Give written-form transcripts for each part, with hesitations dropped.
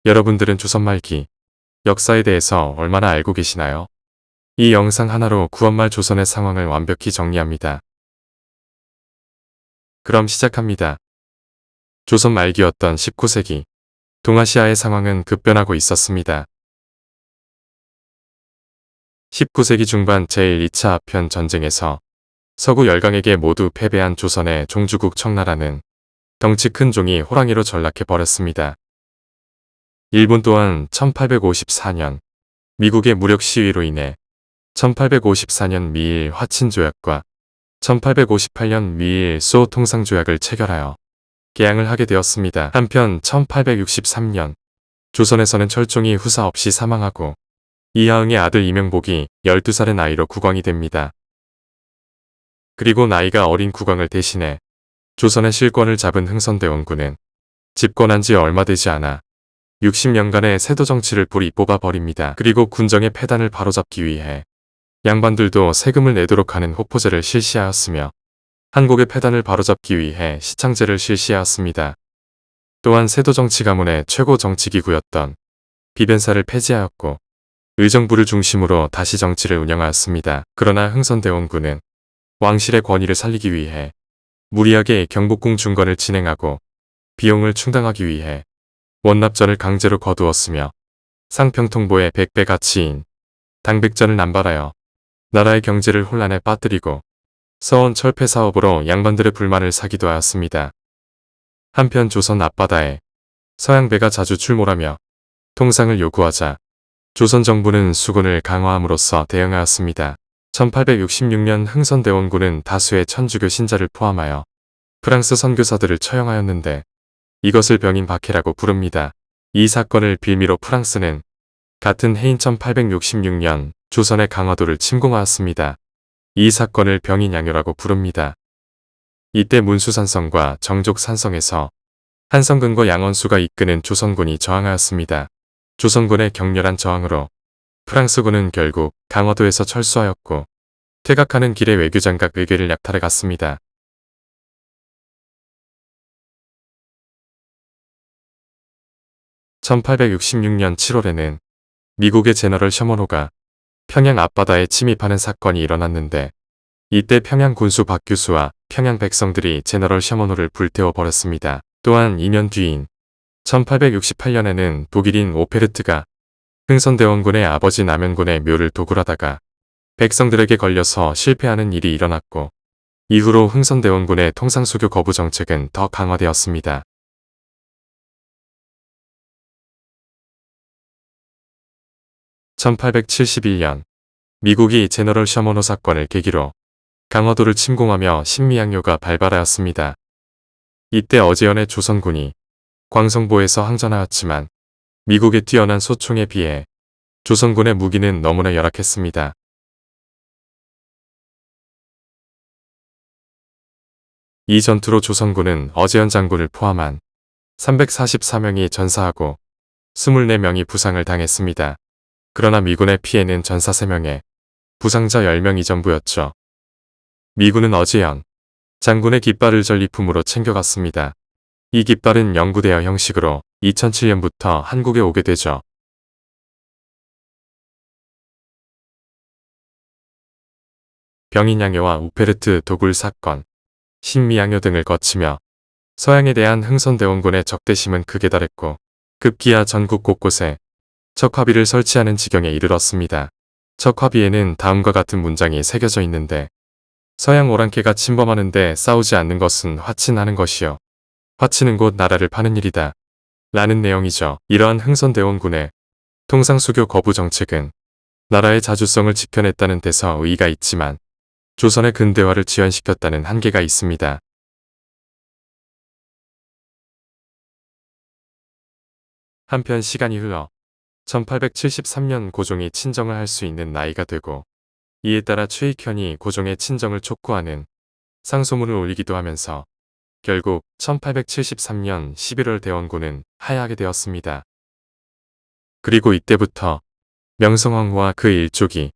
여러분들은 조선 말기 역사에 대해서 얼마나 알고 계시나요? 이 영상 하나로 구원말 조선의 상황을 완벽히 정리합니다. 그럼 시작합니다. 조선 말기였던 19세기 동아시아의 상황은 급변하고 있었습니다. 19세기 중반 제1, 2차 아편 전쟁에서 서구 열강에게 모두 패배한 조선의 종주국 청나라는 덩치 큰 종이 호랑이로 전락해버렸습니다. 일본 또한 1854년 미국의 무력 시위로 인해 1854년 미일 화친조약과 1858년 미일 수호 통상조약을 체결하여 개항을 하게 되었습니다. 한편 1863년 조선에서는 철종이 후사 없이 사망하고 이하응의 아들 이명복이 12살의 나이로 국왕이 됩니다. 그리고 나이가 어린 국왕을 대신해 조선의 실권을 잡은 흥선대원군은 집권한 지 얼마 되지 않아 60년간의 세도 정치를 뿌리 뽑아버립니다. 그리고 군정의 패단을 바로잡기 위해 양반들도 세금을 내도록 하는 호포제를 실시하였으며 한국의 패단을 바로잡기 위해 시창제를 실시하였습니다. 또한 세도 정치 가문의 최고 정치기구였던 비변사를 폐지하였고 의정부를 중심으로 다시 정치를 운영하였습니다. 그러나 흥선대원군은 왕실의 권위를 살리기 위해 무리하게 경복궁 중건을 진행하고 비용을 충당하기 위해 원납전을 강제로 거두었으며 상평통보의 100배 가치인 당백전을 남발하여 나라의 경제를 혼란에 빠뜨리고 서원 철폐 사업으로 양반들의 불만을 사기도 하였습니다. 한편 조선 앞바다에 서양배가 자주 출몰하며 통상을 요구하자 조선 정부는 수군을 강화함으로써 대응하였습니다. 1866년 흥선대원군은 다수의 천주교 신자를 포함하여 프랑스 선교사들을 처형하였는데 이것을 병인 박해라고 부릅니다. 이 사건을 빌미로 프랑스는 같은 해인 1866년 조선의 강화도를 침공하였습니다. 이 사건을 병인 양요라고 부릅니다. 이때 문수산성과 정족산성에서 한성근과 양원수가 이끄는 조선군이 저항하였습니다. 조선군의 격렬한 저항으로 프랑스군은 결국 강화도에서 철수하였고 퇴각하는 길에 외교장각 의궤를 약탈해 갔습니다. (1866년 7월에는) 미국의 제너럴 셔먼호가 평양 앞바다에 침입하는 사건이 일어났는데 이때 평양 군수 박규수와 평양 백성들이 제너럴 셔먼호를 불태워 버렸습니다. 또한 2년 뒤인 1868년에는 독일인 오페르트가 흥선대원군의 아버지 남현군의 묘를 도굴하다가 백성들에게 걸려서 실패하는 일이 일어났고 이후로 흥선대원군의 통상수교 거부 정책은 더 강화되었습니다. (1871년) 미국이 제너럴 셔먼호 사건을 계기로 강화도를 침공하며 신미양요가 발발하였습니다. 이때 어제연의 조선군이 광성보에서 항전하였지만 미국의 뛰어난 소총에 비해 조선군의 무기는 너무나 열악했습니다. 이 전투로 조선군은 어제연 장군을 포함한 344명이 전사하고 24명이 부상을 당했습니다. 그러나 미군의 피해는 전사 3명에 부상자 10명이 전부였죠. 미군은 어제연 장군의 깃발을 전리품으로 챙겨갔습니다. 이 깃발은 영구대여 형식으로 2007년부터 한국에 오게 되죠. 병인 양요와 우페르트 도굴 사건, 신미양요 등을 거치며 서양에 대한 흥선대원군의 적대심은 극에 달했고 급기야 전국 곳곳에 척화비를 설치하는 지경에 이르렀습니다. 척화비에는 다음과 같은 문장이 새겨져 있는데 서양 오랑캐가 침범하는데 싸우지 않는 것은 화친하는 것이요. 화친은 곧 나라를 파는 일이다. 라는 내용이죠. 이러한 흥선대원군의 통상수교 거부 정책은 나라의 자주성을 지켜냈다는 데서 의의가 있지만 조선의 근대화를 지연시켰다는 한계가 있습니다. 한편 시간이 흘러 1873년 고종이 친정을 할 수 있는 나이가 되고 이에 따라 최익현이 고종의 친정을 촉구하는 상소문을 올리기도 하면서 결국 1873년 11월 대원군은 하야하게 되었습니다. 그리고 이때부터 명성황후와 그 일족이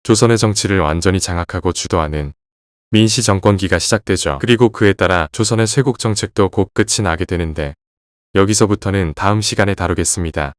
조선의 정치를 완전히 장악하고 주도하는 민씨 정권기가 시작되죠. 그리고 그에 따라 조선의 쇄국 정책도 곧 끝이 나게 되는데 여기서부터는 다음 시간에 다루겠습니다.